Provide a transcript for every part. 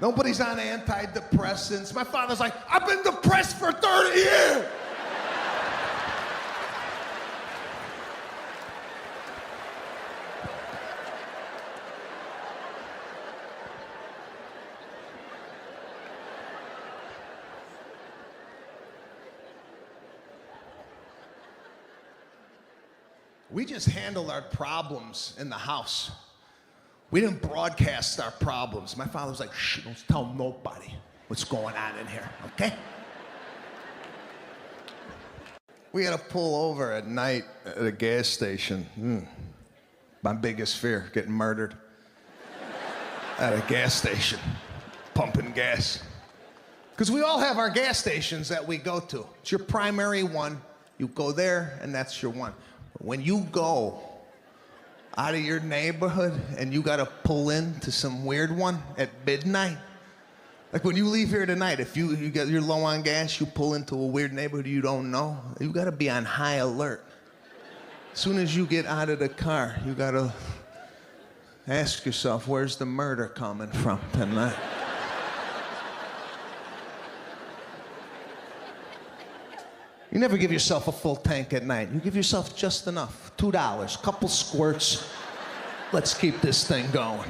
Nobody's on antidepressants. My father's like, I've been depressed for 30 years. We just handled our problems in the house. We didn't broadcast our problems. My father was like, shh, don't tell nobody what's going on in here, okay? We had to pull over at night at a gas station. My biggest fear, getting murdered at a gas station, pumping gas. Because we all have our gas stations that we go to. It's your primary one. You go there, and that's your one. When you go out of your neighborhood and you gotta pull into some weird one at midnight, like when you leave here tonight, if you're low on gas, you pull into a weird neighborhood you don't know, you gotta be on high alert. As soon as you get out of the car, you gotta ask yourself, where's the murder coming from tonight? You never give yourself a full tank at night. You give yourself just enough, $2, couple squirts. Let's keep this thing going.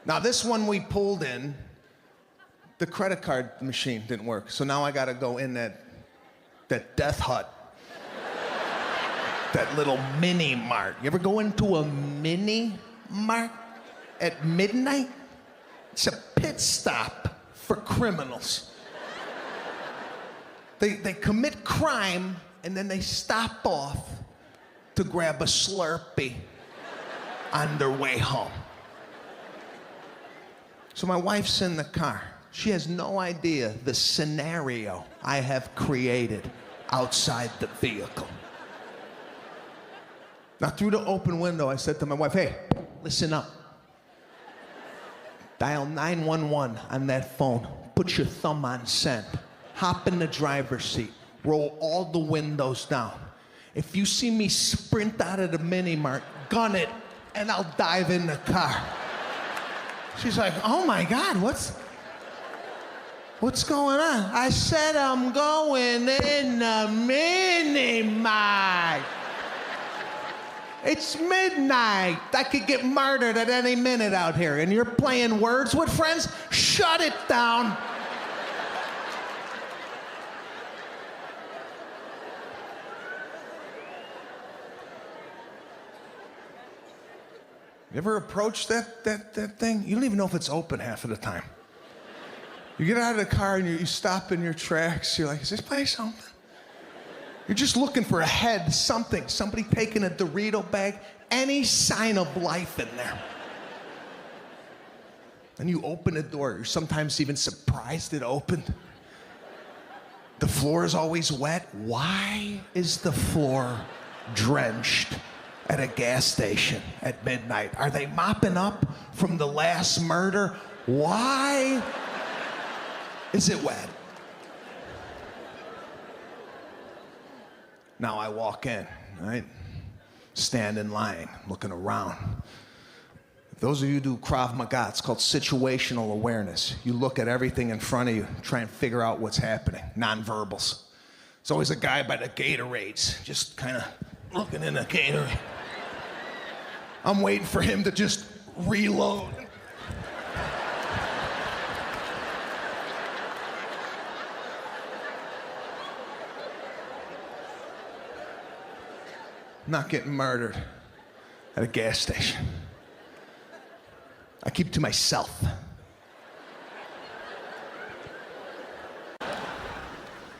Now this one we pulled in, the credit card machine didn't work. So now I gotta go in that death hut. That little mini mart. You ever go into a mini mart at midnight? It's a pit stop for criminals. They commit crime and then they stop off to grab a Slurpee on their way home. So my wife's in the car. She has no idea the scenario I have created outside the vehicle. Now through the open window, I said to my wife, hey, listen up. Dial 911 on that phone. Put your thumb on send. Hop in the driver's seat, roll all the windows down. If you see me sprint out of the mini-mart, gun it, and I'll dive in the car. She's like, oh my God, what's going on? I said I'm going in the mini-mart. It's midnight. I could get murdered at any minute out here, and you're playing words with friends? Shut it down. You ever approach that thing? You don't even know if it's open half of the time. You get out of the car and you stop in your tracks. You're like, is this place open? You're just looking for a head, something. Somebody taking a Dorito bag, any sign of life in there. And you open the door. You're sometimes even surprised it opened. The floor is always wet. Why is the floor drenched at a gas station at midnight? Are they mopping up from the last murder? Why is it wet? Now I walk in, right? Stand in line, looking around. Those of you who do Krav Maga, it's called situational awareness. You look at everything in front of you, try and figure out what's happening, nonverbals. It's always a guy by the Gatorades, just kind of looking in the Gatorade. I'm waiting for him to just reload. I'm not getting murdered at a gas station. I keep to myself.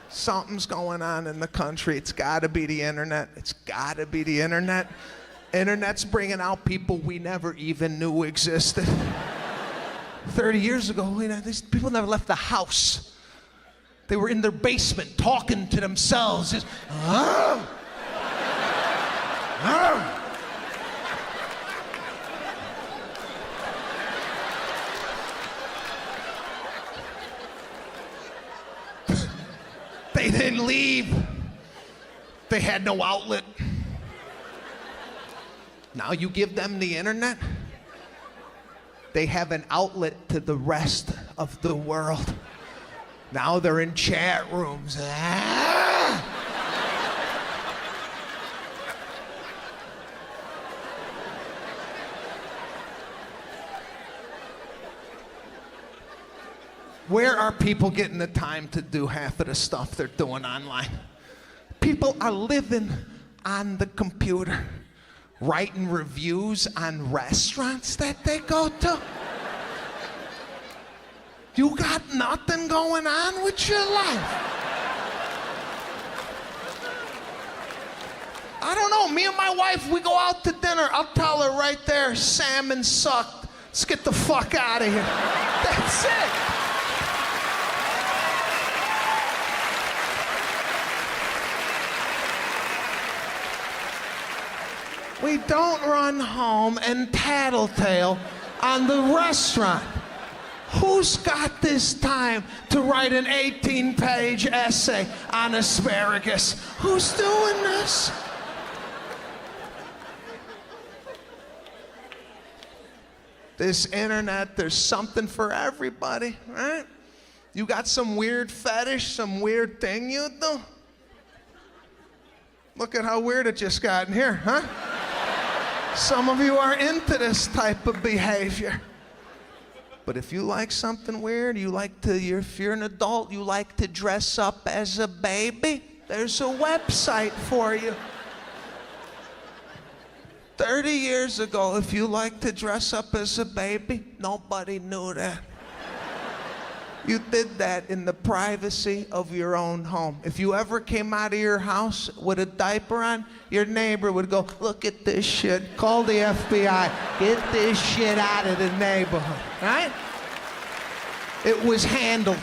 Something's going on in the country. It's gotta be the internet. It's gotta be the internet. Internet's bringing out people we never even knew existed. 30 years ago, these people never left the house. They were in their basement talking to themselves. Just, They didn't leave. They had no outlet. Now you give them the internet, they have an outlet to the rest of the world. Now they're in chat rooms. Where are people getting the time to do half of the stuff they're doing online? People are living on the computer, writing reviews on restaurants that they go to. You got nothing going on with your life. I don't know, me and my wife, we go out to dinner. I'll tell her right there, salmon sucked. Let's get the fuck out of here. That's it. We don't run home and tattletale on the restaurant. Who's got this time to write an 18-page essay on asparagus? Who's doing this? This internet, there's something for everybody, right? You got some weird fetish, some weird thing you do? Look at how weird it just got in here, huh? Some of you are into this type of behavior. But if you like something weird, if you're an adult, you like to dress up as a baby, there's a website for you. 30 years ago, if you like to dress up as a baby, nobody knew that. You did that in the privacy of your own home. If you ever came out of your house with a diaper on, your neighbor would go, look at this shit, call the FBI, get this shit out of the neighborhood, right? It was handled.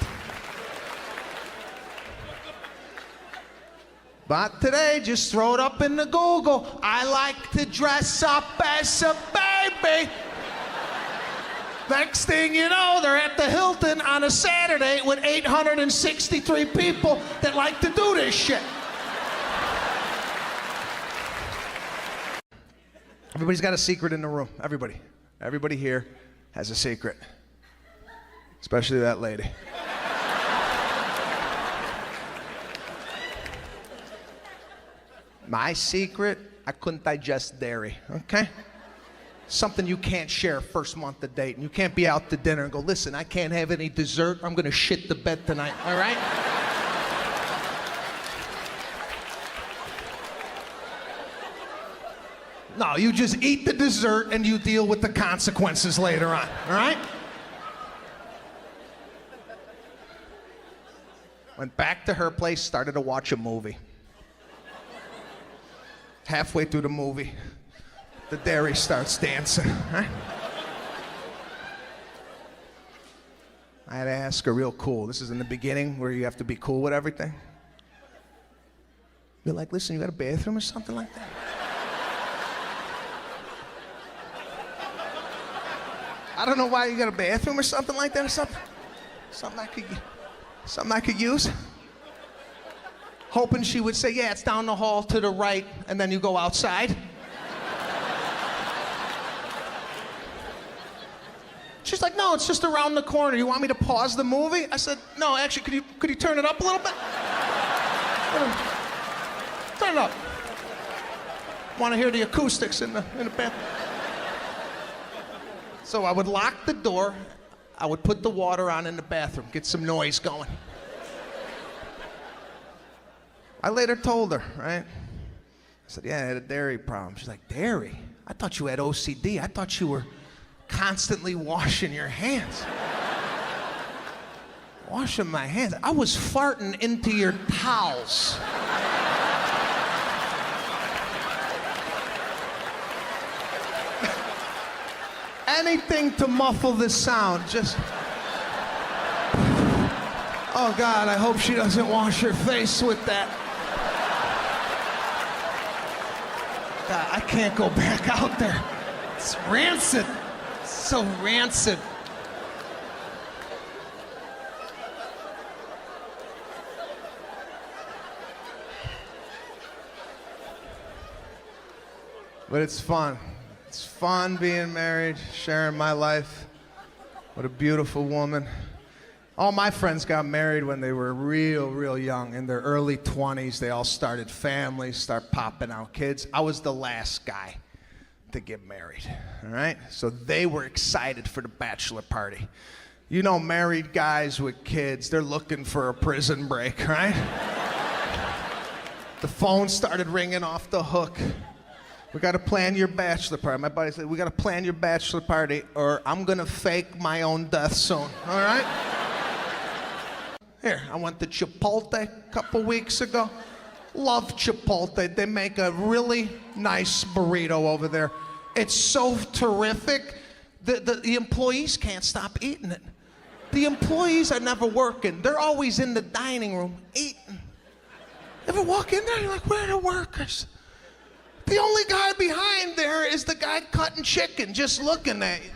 But today, just throw it up in the Google. I like to dress up as a baby. Next thing you know, they're at the Hilton on a Saturday with 863 people that like to do this shit. Everybody's got a secret in the room. Everybody. Everybody here has a secret. Especially that lady. My secret, I couldn't digest dairy, okay? Something you can't share first month of dating. You can't be out to dinner and go, listen, I can't have any dessert. I'm gonna shit the bed tonight, all right? No, you just eat the dessert and you deal with the consequences later on, all right? Went back to her place, started to watch a movie. Halfway through the movie, the dairy starts dancing, right? I had to ask her real cool. This is in the beginning where you have to be cool with everything. You're like, listen, you got a bathroom or something like that? I don't know why you got a bathroom or something like that or something. Something I could use. Hoping she would say, yeah, it's down the hall to the right, and then you go outside. She's like, no, it's just around the corner. You want me to pause the movie? I said, no, actually, could you turn it up a little bit? Turn it up. Want to hear the acoustics in the bathroom. So I would lock the door. I would put the water on in the bathroom, get some noise going. I later told her, right? I said, yeah, I had a dairy problem. She's like, dairy? I thought you had OCD. I thought you were constantly washing your hands. Washing my hands. I was farting into your towels. Anything to muffle the sound, just... Oh God, I hope she doesn't wash her face with that. God, I can't go back out there. It's rancid. It's so rancid. But it's fun. It's fun being married, sharing my life What a beautiful woman. All my friends got married when they were real young. In their early 20s, they all started families, start popping out kids. I was the last guy to get married, all right? So they were excited for the bachelor party. You know, married guys with kids, they're looking for a prison break, right? The phone started ringing off the hook. We gotta plan your bachelor party. My buddy said, we gotta plan your bachelor party or I'm gonna fake my own death soon, all right? Here, I went to Chipotle a couple weeks ago. Love Chipotle. They make a really nice burrito over there. It's so terrific. The employees can't stop eating it. The employees are never working. They're always in the dining room eating. Ever walk in there, you're like, where are the workers? The only guy behind there is the guy cutting chicken, just looking at you.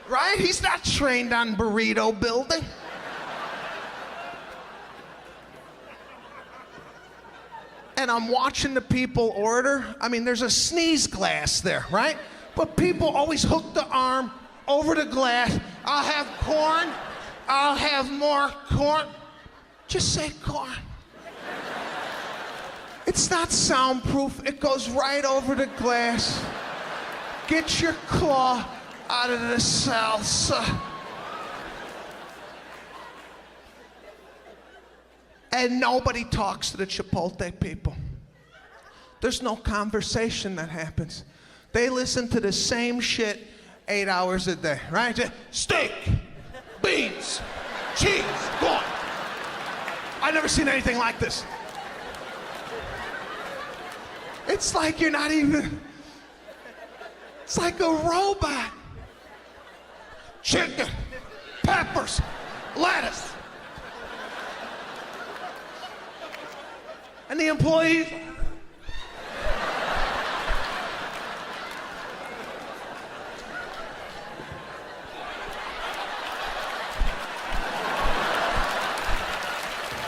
Right? He's not trained on burrito building. And I'm watching the people order. I mean, there's a sneeze glass there, right? But people always hook the arm over the glass. I'll have corn. I'll have more corn. Just say corn. It's not soundproof. It goes right over the glass. Get your claw out of the salsa. And nobody talks to the Chipotle people. There's no conversation that happens. They listen to the same shit 8 hours a day, right? Steak, beans, cheese, go on. I've never seen anything like this. It's like you're not even, it's like a robot. Chicken, peppers, lettuce. And the employees,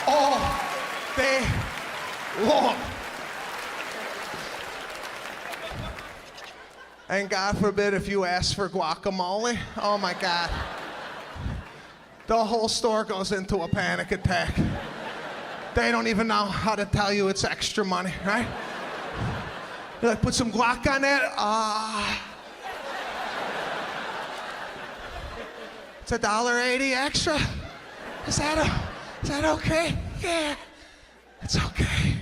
all day long. And God forbid if you ask for guacamole, oh my God. The whole store goes into a panic attack. They don't even know how to tell you it's extra money, right? You're like, put some guac on that? It's $1.80 extra? Is that okay? Yeah, it's okay.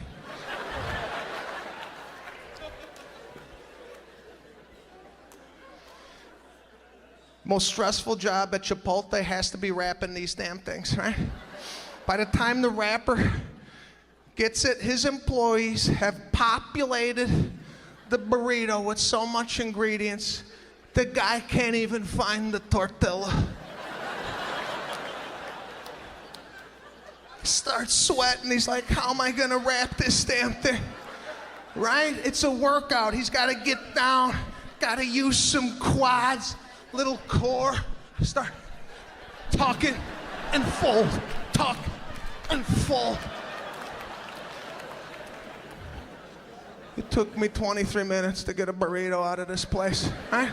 Most stressful job at Chipotle has to be wrapping these damn things, right? By the time the wrapper gets it, his employees have populated the burrito with so much ingredients, the guy can't even find the tortilla. He starts sweating. He's like, how am I gonna wrap this damn thing? Right? It's a workout. He's gotta get down, gotta use some quads, little core. Start talking and fold, tuck and fold. It took me 23 minutes to get a burrito out of this place. Right?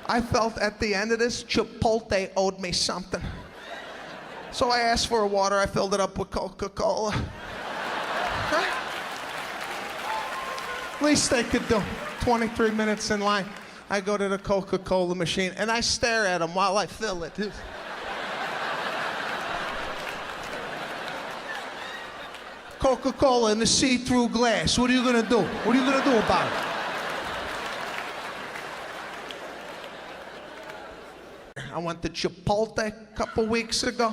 I felt at the end of this, Chipotle owed me something. So I asked for a water, I filled it up with Coca-Cola. Right? Least they could do. 23 minutes in line. I go to the Coca-Cola machine and I stare at them while I fill it. Coca-Cola in the see-through glass. What are you gonna do? What are you gonna do about it? I went to Chipotle a couple weeks ago.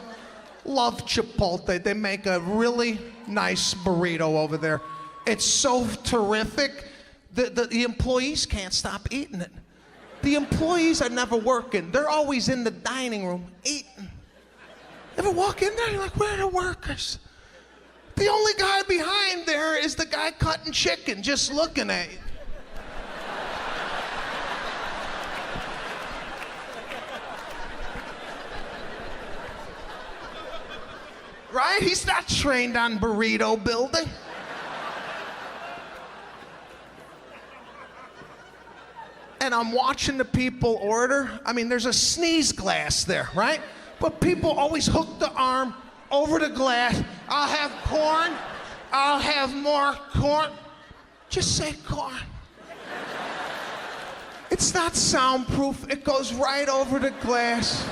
Love Chipotle. They make a really nice burrito over there. It's so terrific. The employees can't stop eating it. The employees are never working. They're always in the dining room eating. Ever walk in there, you're like, where are the workers? The only guy behind there is the guy cutting chicken, just looking at you. Right? He's not trained on burrito building. and I'm watching the people order. I mean, there's a sneeze glass there, right? But people always hook the arm over the glass. I'll have corn. I'll have more corn. Just say corn. It's not soundproof. It goes right over the glass.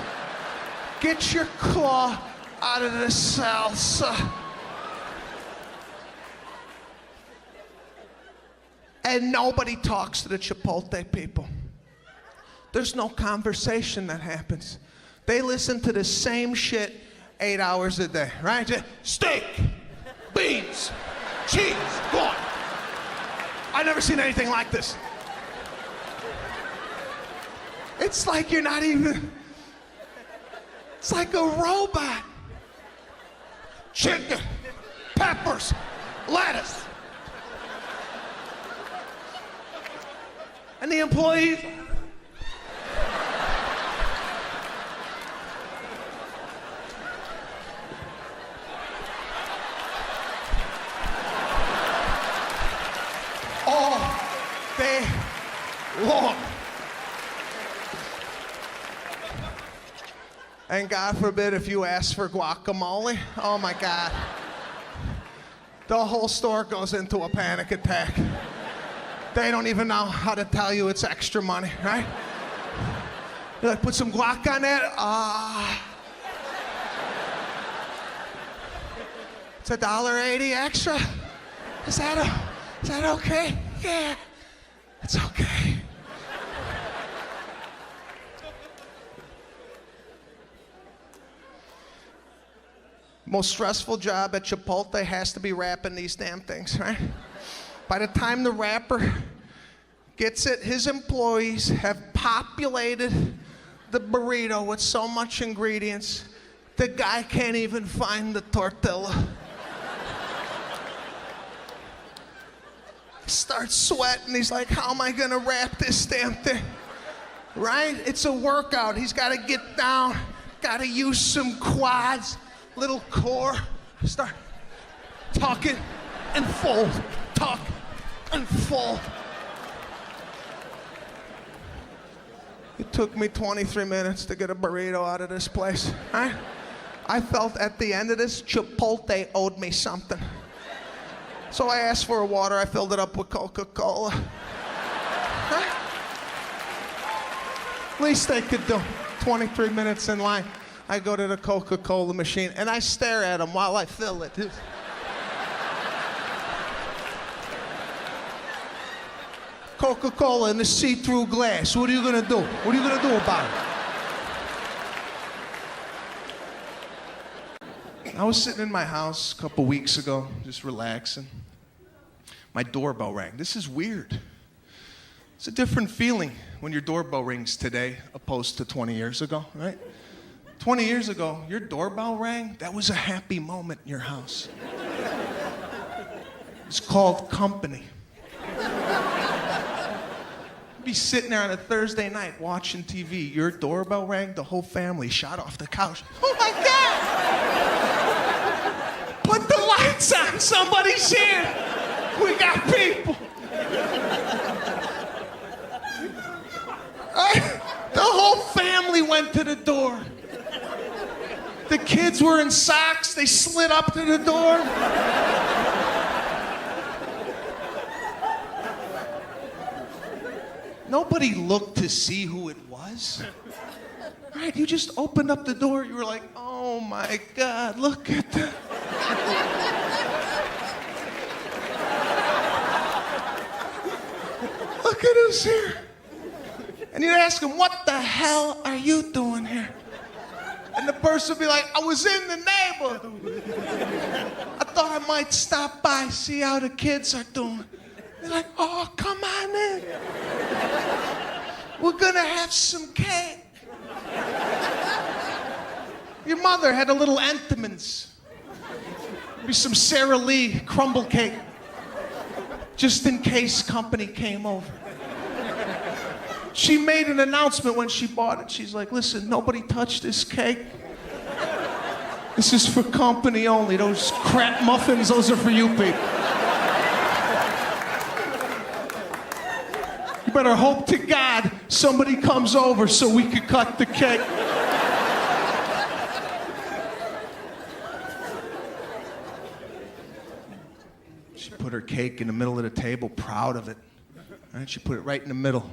Get your claw out of the salsa. And nobody talks to the Chipotle people. There's no conversation that happens. They listen to the same shit 8 hours a day, right? Steak, beans, cheese, go on. I've never seen anything like this. It's like you're not even, it's like a robot. Chicken, peppers, lettuce. And the employees, all day long. And God forbid if you ask for guacamole, oh my God. The whole store goes into a panic attack. They don't even know how to tell you it's extra money, right? You're like, put some guac on that? It's $1.80 extra? Is that okay? Yeah, it's okay. Most stressful job at Chipotle has to be wrapping these damn things, right? By the time the wrapper gets it, his employees have populated the burrito with so much ingredients, the guy can't even find the tortilla. He starts sweating. He's like, how am I gonna wrap this damn thing? Right? It's a workout. He's gotta get down, gotta use some quads, little core. Start talking and fold, talk and fold. It took me 23 minutes to get a burrito out of this place. Right? I felt at the end of this, Chipotle owed me something. So I asked for a water. I filled it up with Coca-Cola. Right? Least they could do. 23 minutes in line. I go to the Coca-Cola machine and I stare at him while I fill it. Coca-Cola in the see-through glass. What are you gonna do? What are you gonna do about it? I was sitting in my house a couple weeks ago, just relaxing. My doorbell rang. This is weird. It's a different feeling when your doorbell rings today opposed to 20 years ago, right? 20 years ago, your doorbell rang, that was a happy moment in your house. It's called company. You'd be sitting there on a Thursday night watching TV. Your doorbell rang, the whole family shot off the couch. Oh my God! Put the lights on, somebody's here. We got people. The whole family went to the door. The kids were in socks. They slid up to the door. Nobody looked to see who it was. Right? You just opened up the door. You were like, oh my God, look at that. Look at us here. And you'd ask them, what the hell are you doing here? And the person would be like, I was in the neighborhood. I thought I might stop by, see how the kids are doing. They're like, oh, come on in. We're gonna have some cake. Your mother had a little Entenmann's. Maybe some Sara Lee crumble cake. Just in case company came over. She made an announcement when she bought it. She's like, listen, nobody touch this cake. This is for company only. Those crap muffins, those are for you people. You better hope to God somebody comes over so we could cut the cake. She put her cake in the middle of the table, proud of it. Right? She put it right in the middle.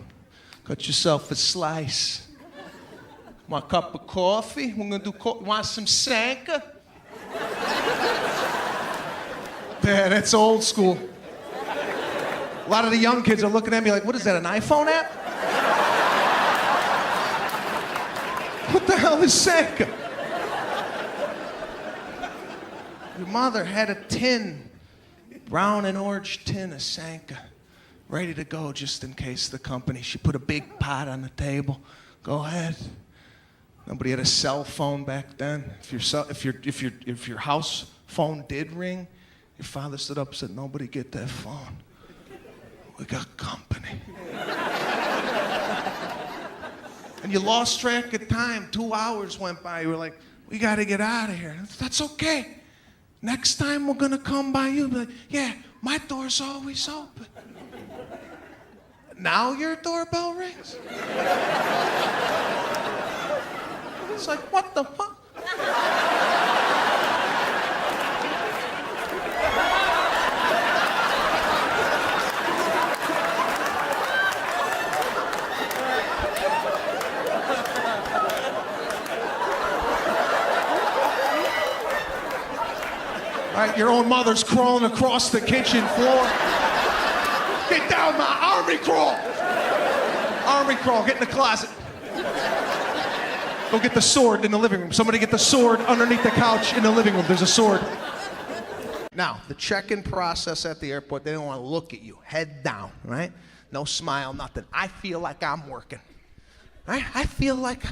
Cut yourself a slice. Want a cup of coffee? We're gonna do want some Sanka? Yeah, that's old school. A lot of the young kids are looking at me like, what is that, an iPhone app? What the hell is Sanka? Your mother had a tin, brown and orange tin of Sanka, ready to go just in case the company. She put a big pot on the table. Go ahead. Nobody had a cell phone back then. If your house phone did ring, your father stood up and said, nobody get that phone. We got company. And you lost track of time. 2 hours went by. You were like, we got to get out of here. That's okay. Next time we're going to come by you. Be like, yeah, my door's always open. Now your doorbell rings? It's like, what the fuck? All right, your own mother's crawling across the kitchen floor. Get down, my army crawl. Army crawl, get in the closet. Go get the sword in the living room. Somebody get the sword underneath the couch in the living room. There's a sword. Now, the check-in process at the airport, they don't want to look at you. Head down, right? No smile, nothing. I feel like I'm working. Right? I feel like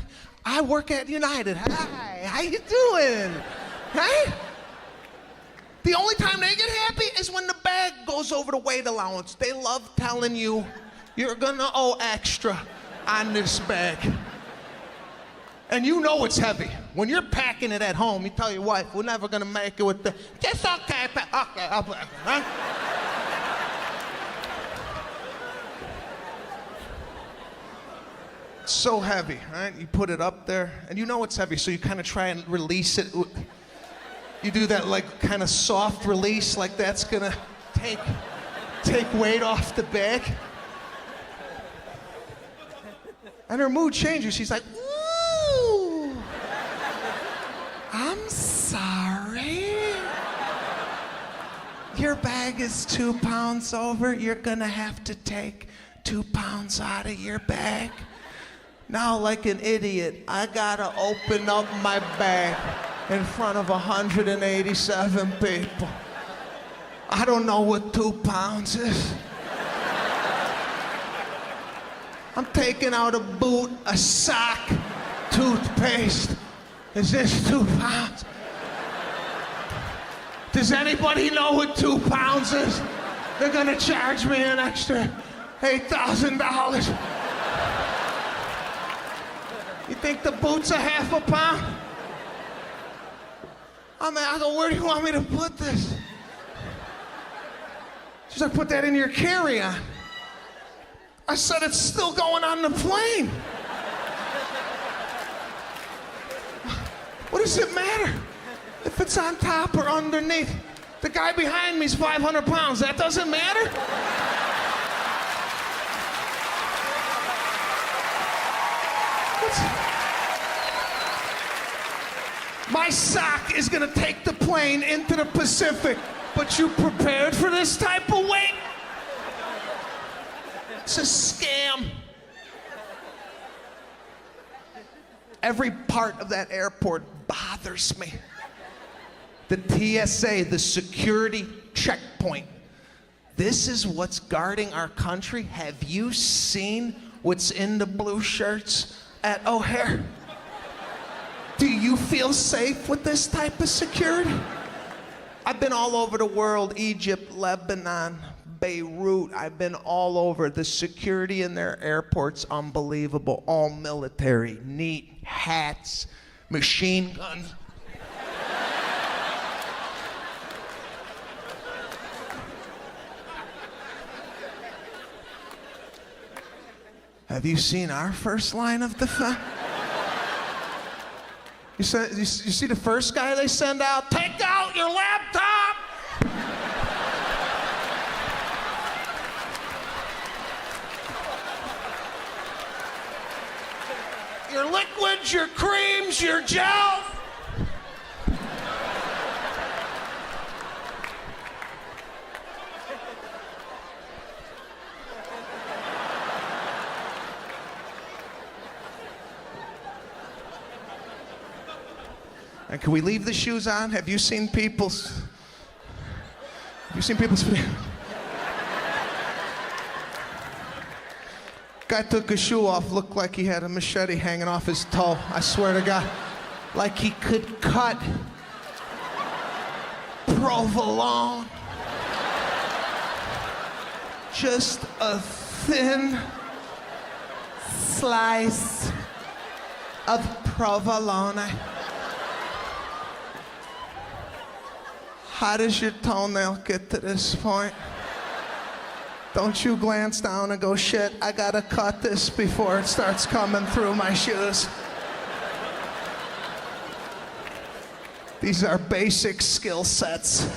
I work at United. Hi, how you doing? Right? The only time they get happy is when the bag goes over the weight allowance. They love telling you you're gonna owe extra on this bag. And you know it's heavy. When you're packing it at home, you tell your wife, we're never gonna make it with the, it's okay, okay, I'll pack it, right? It's so heavy, right? You put it up there, and you know it's heavy, so you kind of try and release it. You do that like kind of soft release, like that's gonna take weight off the bag. And her mood changes. She's like, ooh, I'm sorry. Your bag is 2 pounds over. You're gonna have to take 2 pounds out of your bag. Now, like an idiot, I gotta open up my bag in front of 187 people. I don't know what 2 pounds is. I'm taking out a boot, a sock, toothpaste. Is this 2 pounds? Does anybody know what 2 pounds is? They're gonna charge me an extra $8,000. You think the boot's a half a pound? I go, where do you want me to put this? She's like, put that in your carry-on. I said, it's still going on the plane. What does it matter if it's on top or underneath? The guy behind me's 500 pounds. That doesn't matter? My sock is gonna take the plane into the Pacific, but you prepared for this type of weight? It's a scam. Every part of that airport bothers me. The TSA, the security checkpoint. This is what's guarding our country. Have you seen what's in the blue shirts at O'Hare? Do you feel safe with this type of security? I've been all over the world, Egypt, Lebanon, Beirut. I've been all over. The security in their airports, unbelievable. All military, neat, hats, machine guns. Have you seen our first line of defense? You see the first guy they send out? Take out your laptop! Your liquids, your creams, your gel. And can we leave the shoes on? Have you seen people's Guy took his shoe off, looked like he had a machete hanging off his toe. I swear to God, like he could cut provolone. Just a thin slice of provolone. How does your toenail get to this point? Don't you glance down and go, shit, I gotta cut this before it starts coming through my shoes. These are basic skill sets.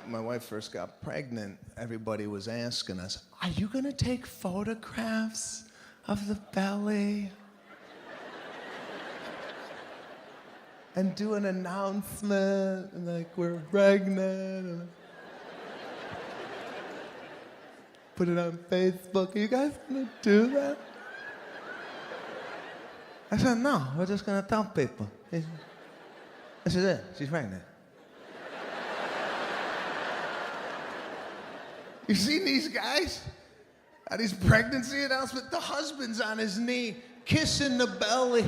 My wife first got pregnant, everybody was asking us, are you gonna take photographs of the belly? And do an announcement, and like, we're pregnant, and put it on Facebook. Are you guys gonna do that? I said, no, we're just gonna tell people. This is it, she's pregnant. You seen these guys? At his pregnancy announcement, the husband's on his knee, kissing the belly.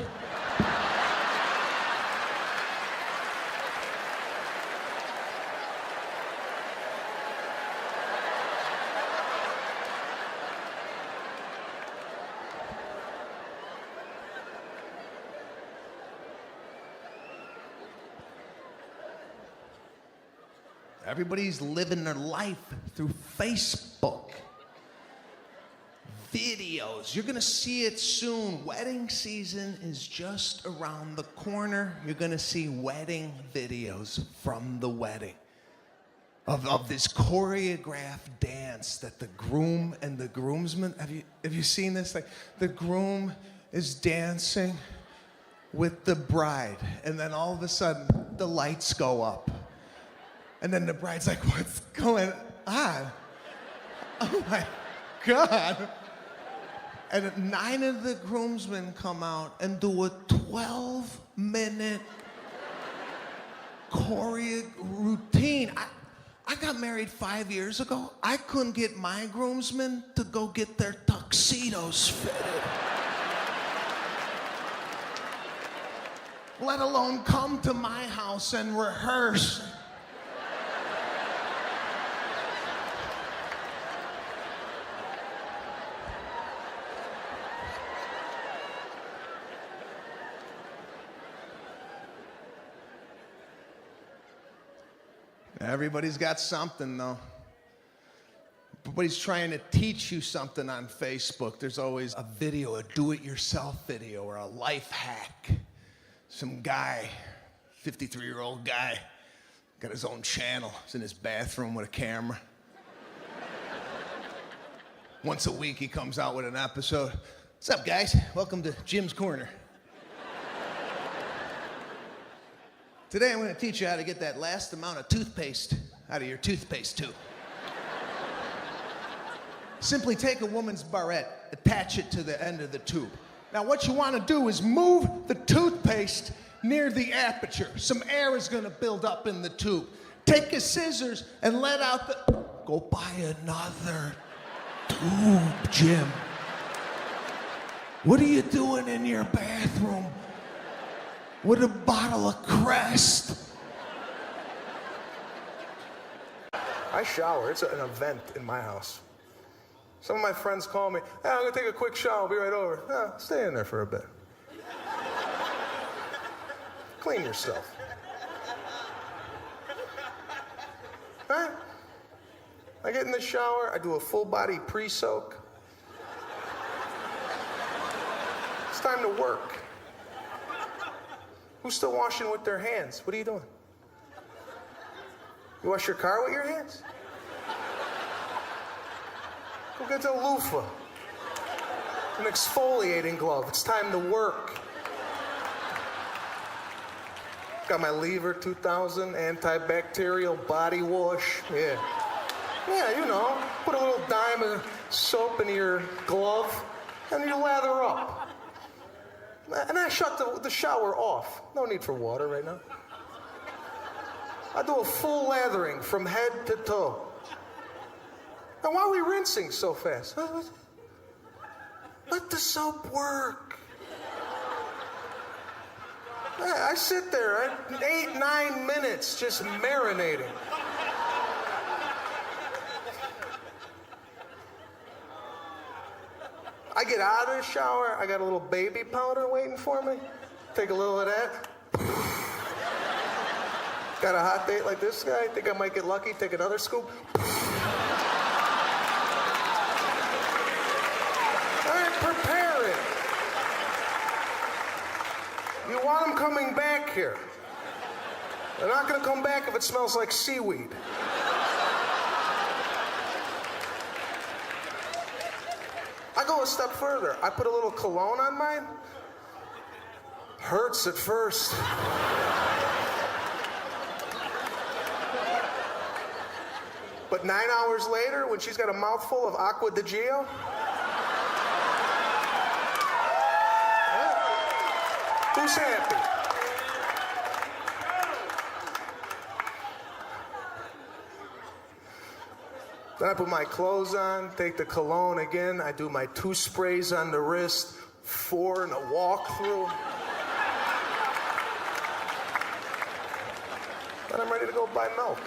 Everybody's living their life through Facebook. Videos. You're gonna see it soon. Wedding season is just around the corner. You're gonna see wedding videos from the wedding. Of this choreographed dance that the groom and the groomsmen, have you seen this? Like, the groom is dancing with the bride, and then all of a sudden, the lights go up. And then the bride's like, what's going on? Oh my God. And 9 of the groomsmen come out and do a 12-minute choreo routine. I got married 5 years ago. I couldn't get my groomsmen to go get their tuxedos fitted. Let alone come to my house and rehearse. Everybody's got something, though. Everybody's trying to teach you something on Facebook. There's always a video, a do-it-yourself video, or a life hack. Some guy, 53-year-old guy, got his own channel. He's in his bathroom with a camera. Once a week, he comes out with an episode. What's up, guys? Welcome to Jim's Corner. Today I'm going to teach you how to get that last amount of toothpaste out of your toothpaste tube. Simply take a woman's barrette, attach it to the end of the tube. Now what you want to do is move the toothpaste near the aperture. Some air is going to build up in the tube. Take your scissors and let out the... Go buy another tube, Jim. What are you doing in your bathroom with a bottle of Crest? I shower. It's an event in my house. Some of my friends call me, hey, I'm gonna take a quick shower, I'll be right over. Oh, stay in there for a bit. Clean yourself. All right? I get in the shower, I do a full body pre-soak. time to work. Who's still washing with their hands? What are you doing? You wash your car with your hands? Go get a loofah. An exfoliating glove. It's time to work. Got my Lever 2000 antibacterial body wash. Yeah. Yeah, you know, put a little dime of soap in your glove and you lather up. And I shut the shower off. No need for water right now. I do a full lathering from head to toe. And why are we rinsing so fast? Let the soap work. I sit there 8-9 minutes just marinating. I get out of the shower, I got a little baby powder waiting for me. Take a little of that. Got a hot date like this guy, think I might get lucky, take another scoop. All right, prepare it. You want them coming back here. They're not gonna come back if it smells like seaweed. I go a step further. I put a little cologne on mine. Hurts at first. But 9 hours later, when she's got a mouthful of Aqua di Gio, who's happy? Then I put my clothes on, take the cologne again. I do my 2 sprays on the wrist, 4 in a walkthrough. Then I'm ready to go buy milk.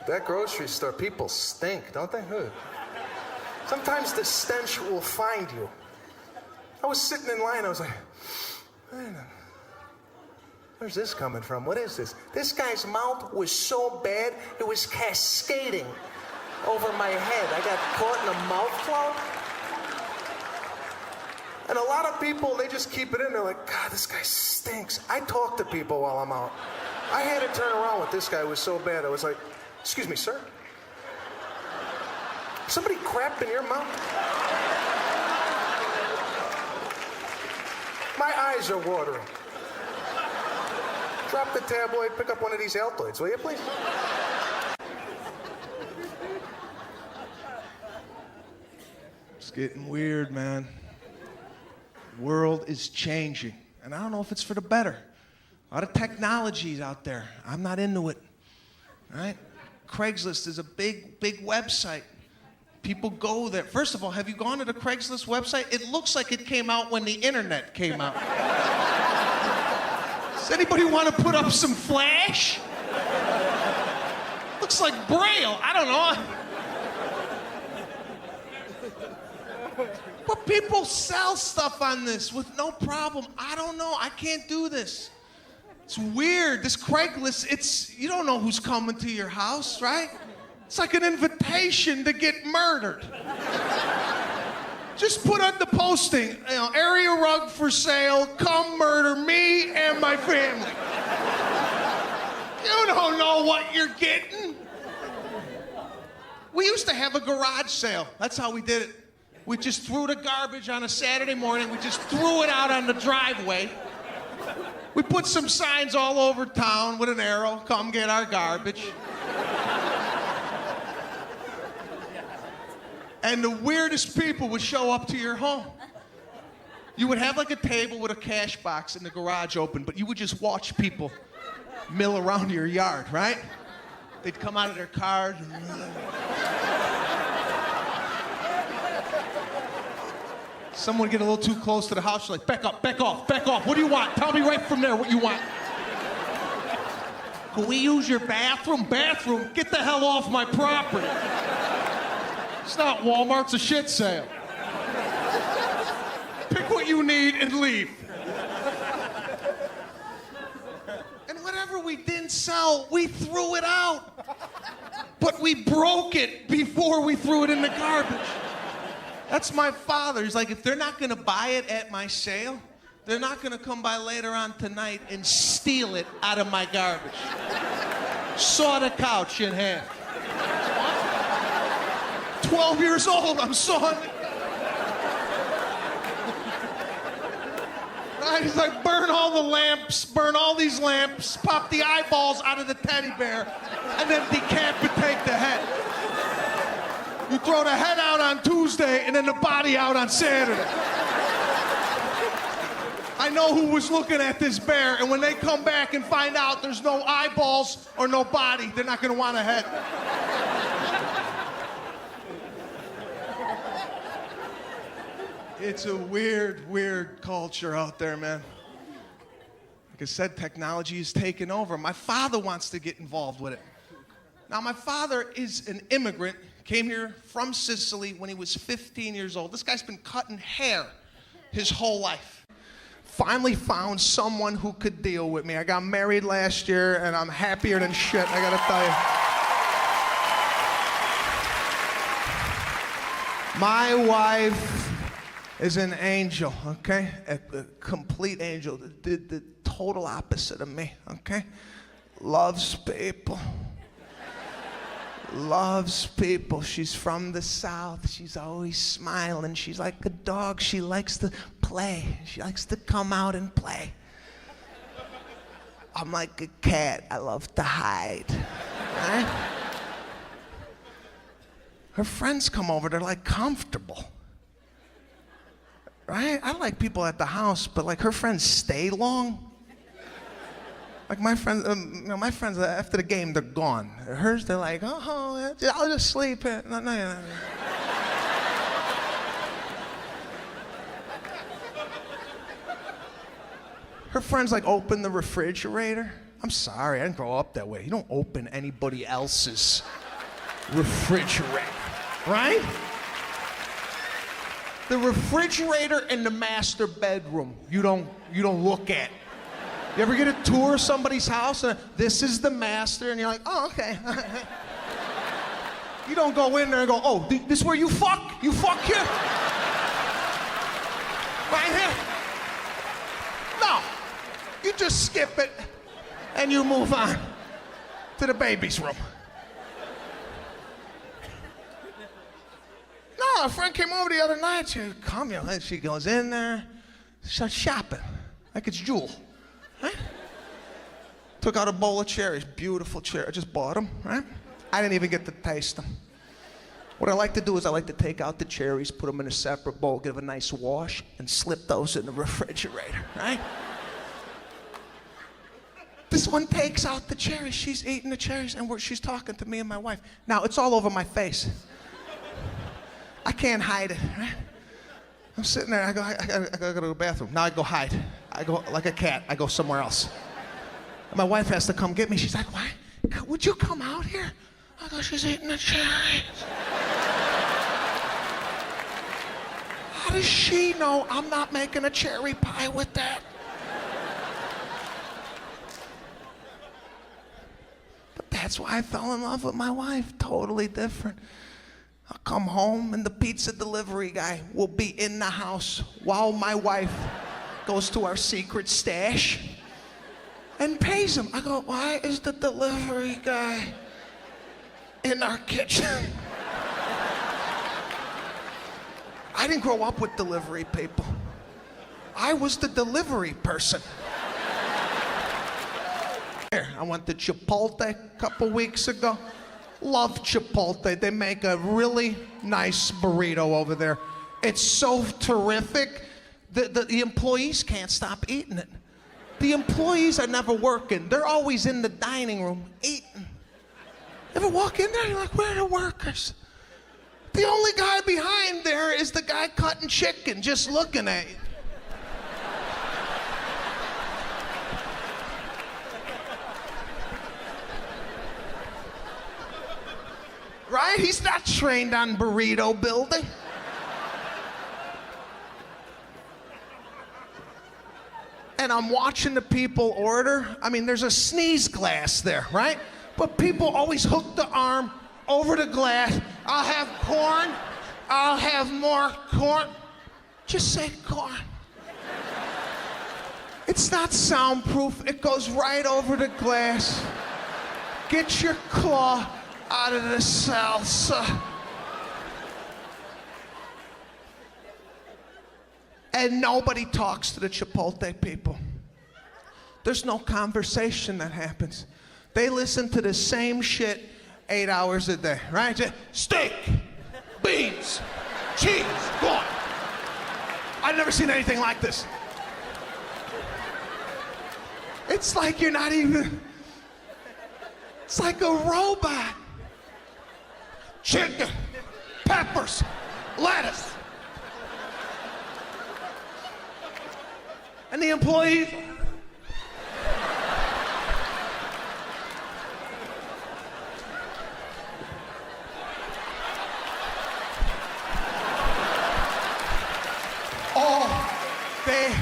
That grocery store, people stink, don't they? Sometimes the stench will find you. I was sitting in line, I was like, man, where's this coming from? What is this? This guy's mouth was so bad, it was cascading over my head. I got caught in a mouth cloud. And a lot of people, they just keep it in. They're like, God, this guy stinks. I talk to people while I'm out. I had to turn around with this guy. It was so bad. I was like, excuse me, sir. Somebody crapped in your mouth? My eyes are watering. Drop the tabloid, pick up one of these Altoids, will you, please? It's getting weird, man. The world is changing, and I don't know if it's for the better. A lot of technologies out there. I'm not into it. All right? Craigslist is a big website. People go there. First of all, have you gone to the Craigslist website? It looks like it came out when the internet came out. Does anybody want to put up some flash? Looks like Braille. I don't know. But people sell stuff on this with no problem. I don't know. I can't do this. It's weird. This Craigslist, you don't know who's coming to your house, right? It's like an invitation to get murdered. Just put on the posting, area rug for sale, come murder me and my family. You don't know what you're getting. We used to have a garage sale. That's how we did it. We just threw the garbage on a Saturday morning. We just threw it out on the driveway. We put some signs all over town with an arrow, come get our garbage. And the weirdest people would show up to your home. You would have like a table with a cash box in the garage open, but you would just watch people mill around your yard, right? They'd come out of their cars. Someone would get a little too close to the house, like, back up, back off, back off. What do you want? Tell me right from there what you want. Can we use your bathroom? Bathroom? Get the hell off my property. It's not Walmart, it's a shit sale. Pick what you need and leave. And whatever we didn't sell, we threw it out. But we broke it before we threw it in the garbage. That's my father. He's like, if they're not gonna buy it at my sale, they're not gonna come by later on tonight and steal it out of my garbage. Saw the couch in half. 12 years old, I'm sawing it. Right? He's like, burn all the lamps, burn all these lamps, pop the eyeballs out of the teddy bear, and then decapitate the head. You throw the head out on Tuesday and then the body out on Saturday. I know who was looking at this bear, and when they come back and find out there's no eyeballs or no body, they're not gonna want a head. It's a weird, weird culture out there, man. Like I said, technology is taking over. My father wants to get involved with it. Now, my father is an immigrant, came here from Sicily when he was 15 years old. This guy's been cutting hair his whole life. Finally found someone who could deal with me. I got married last year, and I'm happier than shit, I gotta tell you. My wife is an angel, okay? A complete angel, the total opposite of me, okay? Loves people. Loves people. She's from the South. She's always smiling. She's like a dog. She likes to play. She likes to come out and play. I'm like a cat. I love to hide. Right? Her friends come over. They're like comfortable. Right? I like people at the house, but like her friends stay long. Like my friends, my friends after the game, they're gone. Hers, they're like, oh, I'll just sleep here. No. Her friends like open the refrigerator. I'm sorry, I didn't grow up that way. You don't open anybody else's refrigerator, right? The refrigerator in the master bedroom, you don't look at. You ever get a tour of somebody's house and this is the master and you're like, oh, okay. You don't go in there and go, oh, this is where you fuck? You fuck here? Right here? No. You just skip it and you move on to the baby's room. No, a friend came over the other night. She goes in there, starts shopping like it's Jewel. Right? Took out a bowl of cherries, beautiful cherries. I just bought them, right? I didn't even get to taste them. What I like to do is I like to take out the cherries, put them in a separate bowl, give a nice wash, and slip those in the refrigerator, right? This one takes out the cherries. She's eating the cherries, and she's talking to me and my wife. Now, it's all over my face. I can't hide it, right? I'm sitting there, I gotta go to the bathroom. Now I go hide. I go like a cat, I go somewhere else. And my wife has to come get me. She's like, why? Would you come out here? I go, she's eating the cherries. How does she know I'm not making a cherry pie with that? But that's why I fell in love with my wife, totally different. I'll come home and the pizza delivery guy will be in the house while my wife goes to our secret stash and pays him. I go, why is the delivery guy in our kitchen? I didn't grow up with delivery people. I was the delivery person. I went to Chipotle a couple weeks ago. Love Chipotle. They make a really nice burrito over there. It's so terrific. The employees can't stop eating it. The employees are never working. They're always in the dining room eating. Ever walk in there, you're like, where are the workers? The only guy behind there is the guy cutting chicken, just looking at you. Right? He's not trained on burrito building. And I'm watching the people order. I mean, there's a sneeze glass there, right? But people always hook the arm over the glass. I'll have corn I'll have more corn. Just say corn. It's not soundproof. It goes right over the glass. Get your claw out of the salsa. And nobody talks to the Chipotle people. There's no conversation that happens. They listen to the same shit 8 hours a day, right? Steak, beans, cheese, go on. I've never seen anything like this. It's like you're not even, it's like a robot. Chicken, peppers, lettuce. And the employees, all day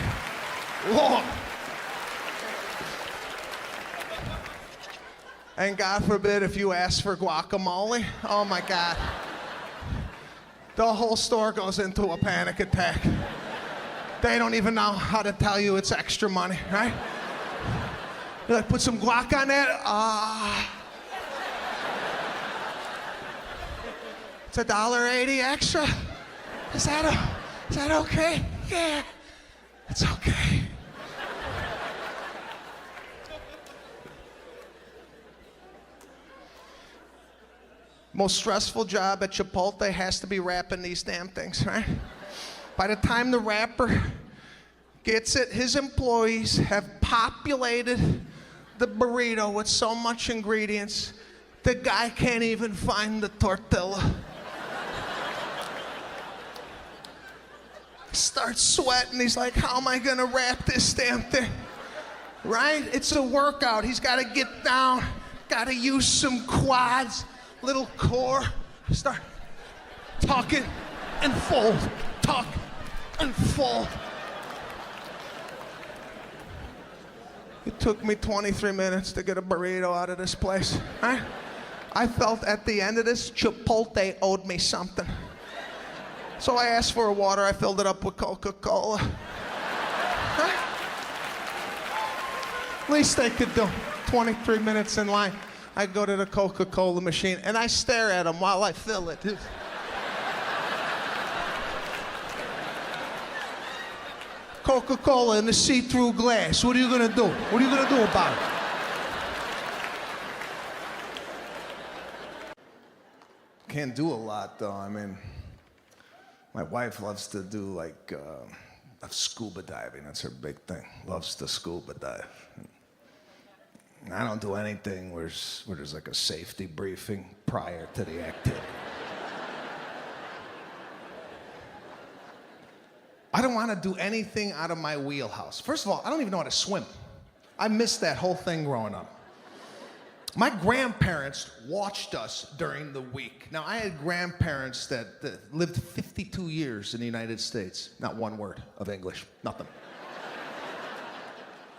long. And God forbid if you ask for guacamole, oh my God. The whole store goes into a panic attack. They don't even know how to tell you it's extra money, right? You're like, put some guac on that? It's $1.80 extra? Is that okay? Yeah, it's okay. Most stressful job at Chipotle has to be wrapping these damn things, right? By the time the rapper gets it, his employees have populated the burrito with so much ingredients, the guy can't even find the tortilla. Starts sweating, he's like, how am I gonna wrap this damn thing? Right? It's a workout, he's gotta get down, gotta use some quads, little core, start talking and fold, talk and fold. It took me 23 minutes to get a burrito out of this place. I felt at the end of this, Chipotle owed me something. So I asked for a water, I filled it up with Coca-Cola. Least they could do. 23 minutes in line. I go to the Coca-Cola machine and I stare at them while I fill it. Coca-Cola in the see-through glass. What are you gonna do? What are you gonna do about it? Can't do a lot though. I mean, my wife loves to do like scuba diving. That's her big thing. Loves to scuba dive. I don't do anything where there's like a safety briefing prior to the activity. I don't want to do anything out of my wheelhouse. First of all, I don't even know how to swim. I missed that whole thing growing up. My grandparents watched us during the week. Now, I had grandparents that lived 52 years in the United States. Not one word of English, nothing.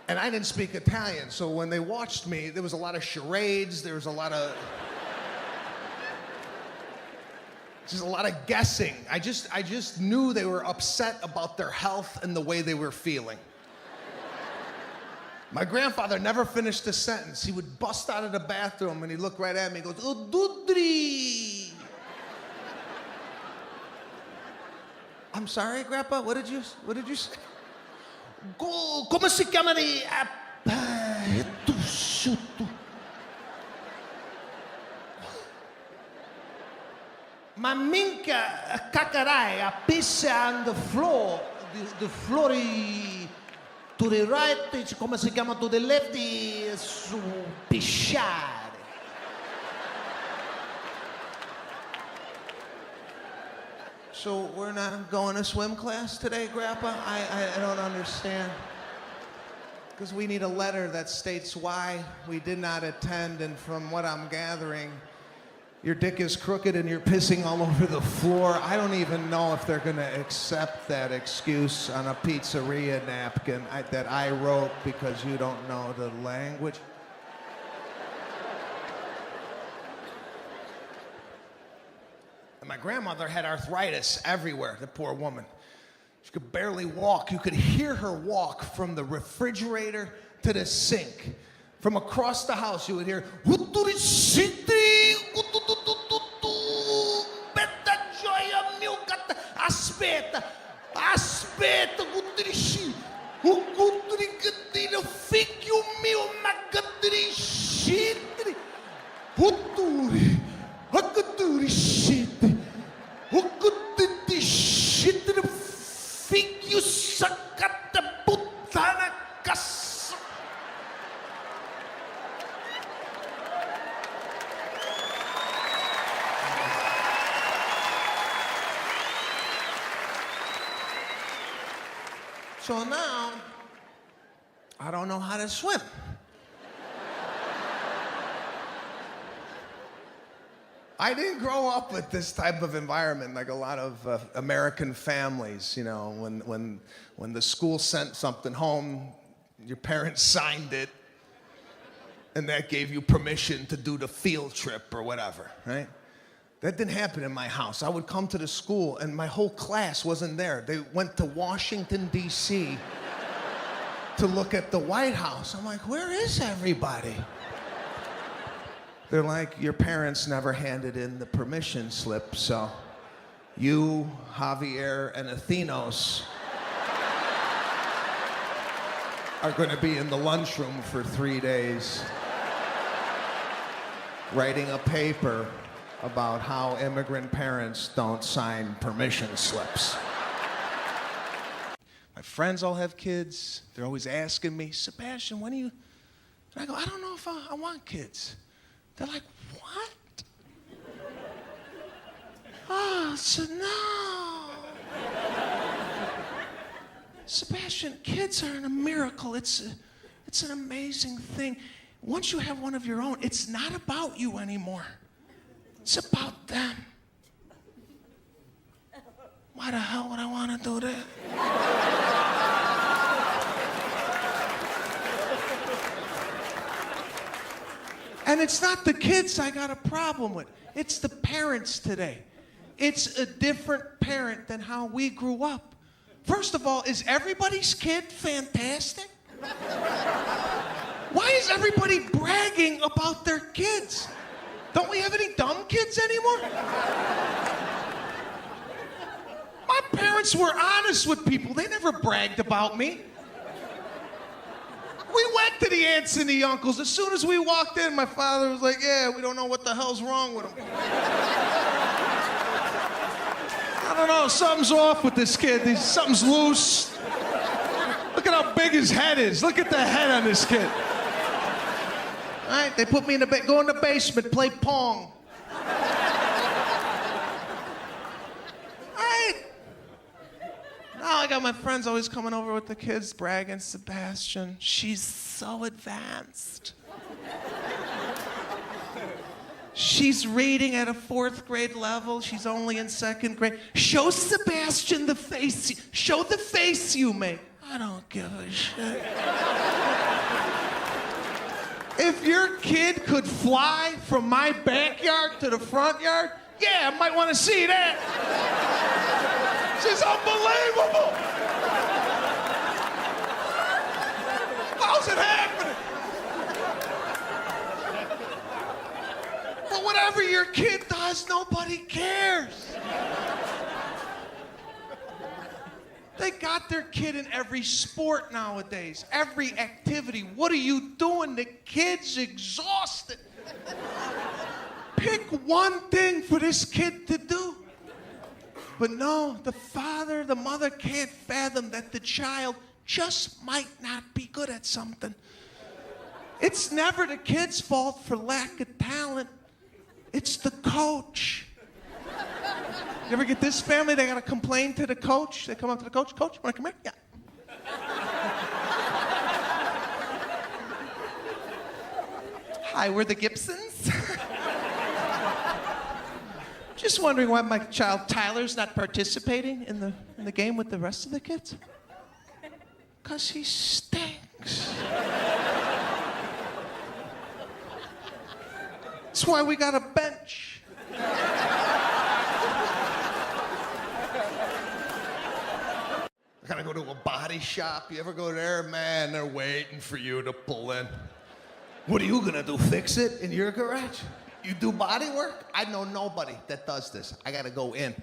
And I didn't speak Italian, so when they watched me, there was a lot of charades, there was a lot of... just a lot of guessing. I just knew they were upset about their health and the way they were feeling. My grandfather never finished a sentence. He would bust out of the bathroom and he'd look right at me and he goes, "Ududri." I'm sorry, Grandpa, what did you say? Come si chiama di... Ma minchia cacarai, a piss on the floor, the floor to the right, come si chiama, to the left, su pisciare. So we're not going to swim class today, Grandpa? I don't understand. Because we need a letter that states why we did not attend, and from what I'm gathering, your dick is crooked and you're pissing all over the floor. I don't even know if they're gonna accept that excuse on a pizzeria napkin that I wrote because you don't know the language. And my grandmother had arthritis everywhere, the poor woman. She could barely walk. You could hear her walk from the refrigerator to the sink. From across the house, you would hear, aspetta, aspetta, figlio mio, magadriscitri, huturi, hagadriscitri, hukudiscitri, figlio saccata puttana cassa. So now, I don't know how to swim. I didn't grow up with this type of environment like a lot of American families. You know, when the school sent something home, your parents signed it, and that gave you permission to do the field trip or whatever, right? That didn't happen in my house. I would come to the school, and my whole class wasn't there. They went to Washington, D.C. to look at the White House. I'm like, where is everybody? They're like, your parents never handed in the permission slip, so you, Javier, and Athenos are going to be in the lunchroom for 3 days writing a paper about how immigrant parents don't sign permission slips. My friends all have kids. They're always asking me, Sebastian, when are you? And I go, I don't know if I want kids. They're like, what? Oh, so no. Sebastian, kids are a miracle. It's an amazing thing. Once you have one of your own, it's not about you anymore. It's about them. Why the hell would I want to do that? And it's not the kids I got a problem with. It's the parents today. It's a different parent than how we grew up. First of all, is everybody's kid fantastic? Why is everybody bragging about their kids? Don't we have any dumb kids anymore? My parents were honest with people. They never bragged about me. We went to the aunts and the uncles. As soon as we walked in, my father was like, yeah, we don't know what the hell's wrong with him. I don't know, something's off with this kid. Something's loose. Look at how big his head is. Look at the head on this kid. All right, they put me in the go in the basement, play Pong. All right. Now I got my friends always coming over with the kids, bragging, Sebastian, she's so advanced. She's reading at a 4th grade level. She's only in 2nd grade. Show Sebastian the face. Show the face you make. I don't give a shit. If your kid could fly from my backyard to the front yard, yeah, I might want to see that. She's unbelievable. How's it happening? But whatever your kid does, nobody cares. They got their kid in every sport nowadays, every activity. What are you doing? The kid's exhausted. Pick one thing for this kid to do. But no, the father, the mother can't fathom that the child just might not be good at something. It's never the kid's fault for lack of talent. It's the coach. You ever get this family, they gotta complain to the coach? They come up to the coach, Coach, wanna come here? Yeah. Hi, we're the Gibsons. Just wondering why my child Tyler's not participating in the game with the rest of the kids. 'Cause he stinks. That's why we got a bench. to a body shop? You ever go there? Man, they're waiting for you to pull in. What are you gonna do, fix it in your garage? You do body work? I know nobody that does this. I gotta go in.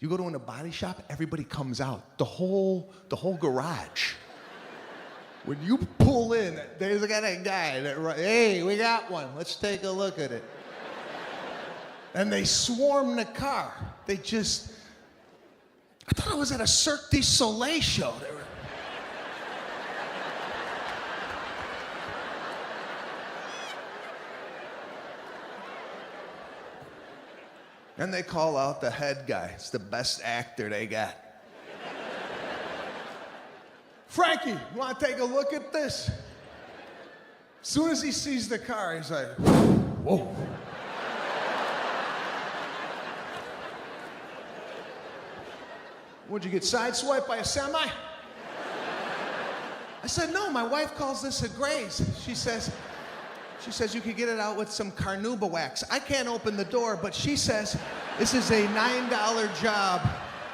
You go to a body shop, everybody comes out. The whole garage. When you pull in, there's got a guy that, hey, we got one. Let's take a look at it. And they swarm the car. I thought I was at a Cirque du Soleil show. And they call out the head guy. It's the best actor they got. Frankie, you want to take a look at this? As soon as he sees the car, he's like, whoa. Would you get sideswiped by a semi? I said, no, my wife calls this a graze. She says you could get it out with some carnauba wax. I can't open the door, but she says this is a $9 job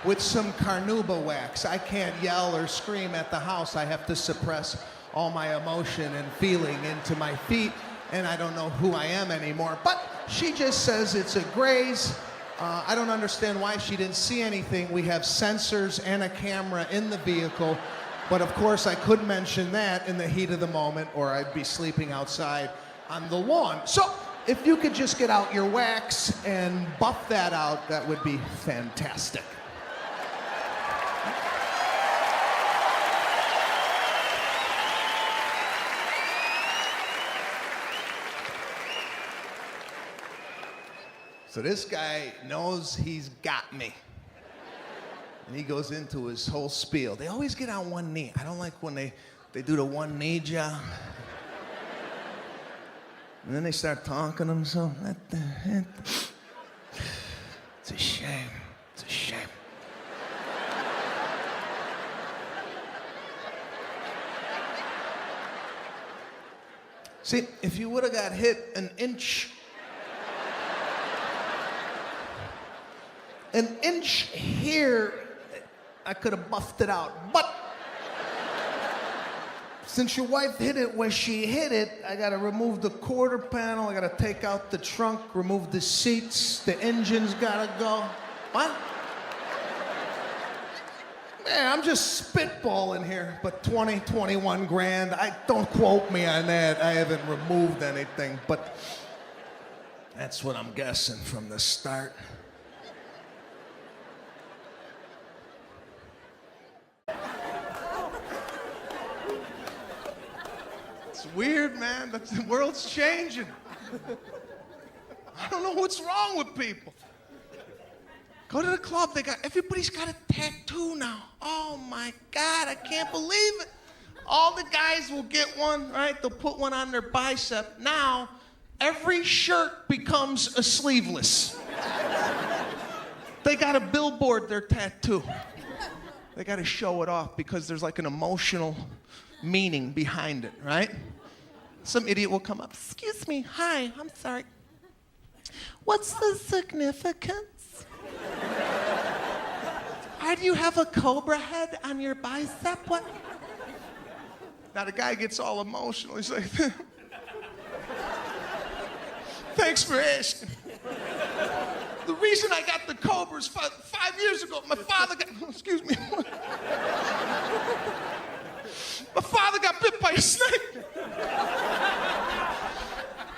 with some carnauba wax. I can't yell or scream at the house. I have to suppress all my emotion and feeling into my feet, and I don't know who I am anymore. But she just says it's a graze. I don't understand why she didn't see anything. We have sensors and a camera in the vehicle, but of course I couldn't mention that in the heat of the moment, or I'd be sleeping outside on the lawn. So if you could just get out your wax and buff that out, that would be fantastic. So this guy knows he's got me. And he goes into his whole spiel. They always get on one knee. I don't like when they do the one knee job. And then they start talking to themselves. It's a shame. It's a shame. See, if you would have got hit an inch here, I could have buffed it out. But since your wife hit it where she hit it, I gotta remove the quarter panel, I gotta take out the trunk, remove the seats, the engine's gotta go. What? Man, I'm just spitballing here, but 21 grand. Don't quote me on that. I haven't removed anything, but that's what I'm guessing from the start. It's weird, man. The world's changing. I don't know what's wrong with people. Go to the club, everybody's got a tattoo now. Oh my God, I can't believe it. All the guys will get one, right? They'll put one on their bicep. Now, every shirt becomes a sleeveless. They gotta billboard their tattoo. They gotta show it off because there's like an emotional meaning behind it, right? Some idiot will come up, excuse me, hi, I'm sorry. What's the significance? Why do you have a cobra head on your bicep? What? Now the guy gets all emotional. He's like, thanks for asking. The reason I got the cobras 5 years ago, my father got, excuse me. My father got bit by a snake.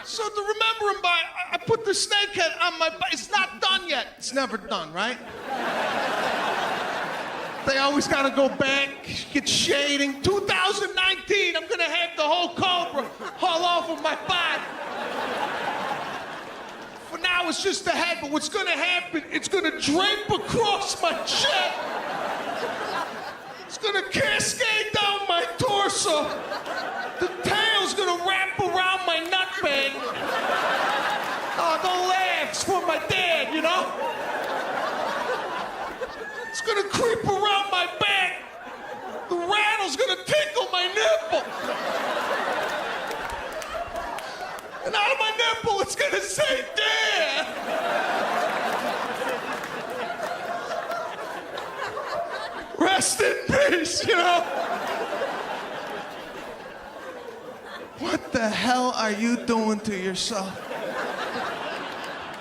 So to remember him by, I put the snake head on my bike. It's not done yet. It's never done, right? They always gotta go back, get shading. 2019, I'm gonna have the whole cobra all over my body. For now, it's just the head, but what's gonna happen, it's gonna drape across my chest. It's gonna cascade down my torso. The tail's gonna wrap around my nutbag. Oh, don't laugh, it's for my dad, you know? It's gonna creep around my back. The rattle's gonna tickle my nipple. And out of my nipple, it's gonna say, Dad. Right? rest in peace, you know? What the hell are you doing to yourself?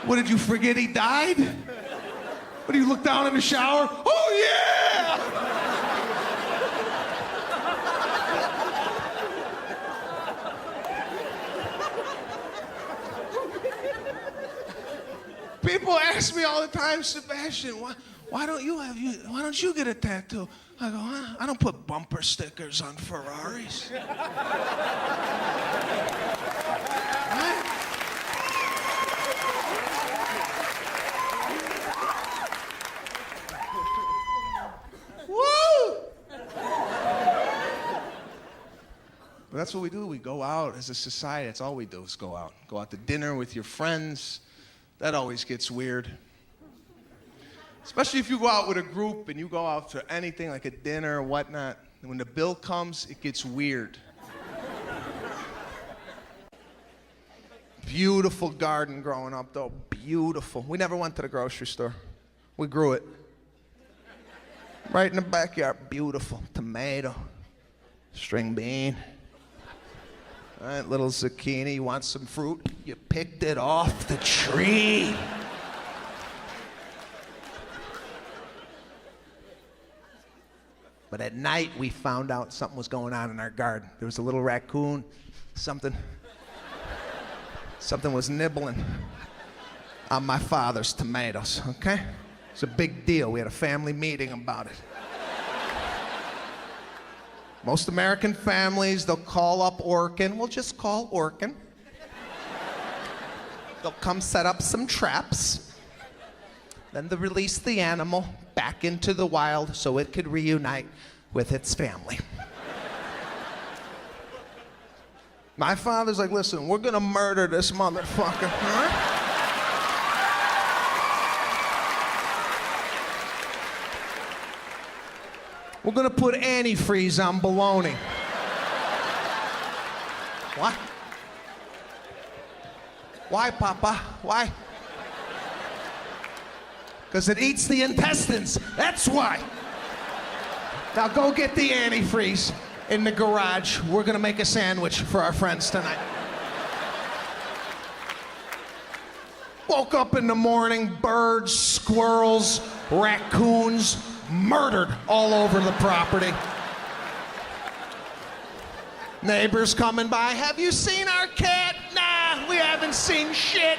What, did you forget he died? What, do you look down in the shower? Oh, yeah! People ask me all the time, Sebastian, why don't you get a tattoo? I go, I don't put bumper stickers on Ferraris. Woo! But that's what we do. We go out as a society. That's all we do is go out. Go out to dinner with your friends. That always gets weird. Especially if you go out with a group and you go out to anything like a dinner or whatnot. And when the bill comes, it gets weird. Beautiful garden growing up, though. Beautiful. We never went to the grocery store. We grew it. Right in the backyard. Beautiful. Tomato. String bean. All right, little zucchini. You want some fruit? You picked it off the tree. But at night, we found out something was going on in our garden. There was a little raccoon. Something was nibbling on my father's tomatoes, okay? It's a big deal. We had a family meeting about it. Most American families, they'll call up Orkin. We'll just call Orkin. They'll come set up some traps. Then they'll release the animal back into the wild so it could reunite with its family. My father's like, listen, we're gonna murder this motherfucker, all right? We're gonna put antifreeze on bologna. What? Why, Papa? Why? Because it eats the intestines. That's why. Now go get the antifreeze in the garage. We're gonna make a sandwich for our friends tonight. Woke up in the morning, birds, squirrels, raccoons, murdered all over the property. Neighbors coming by, have you seen our cat? Nah, we haven't seen shit.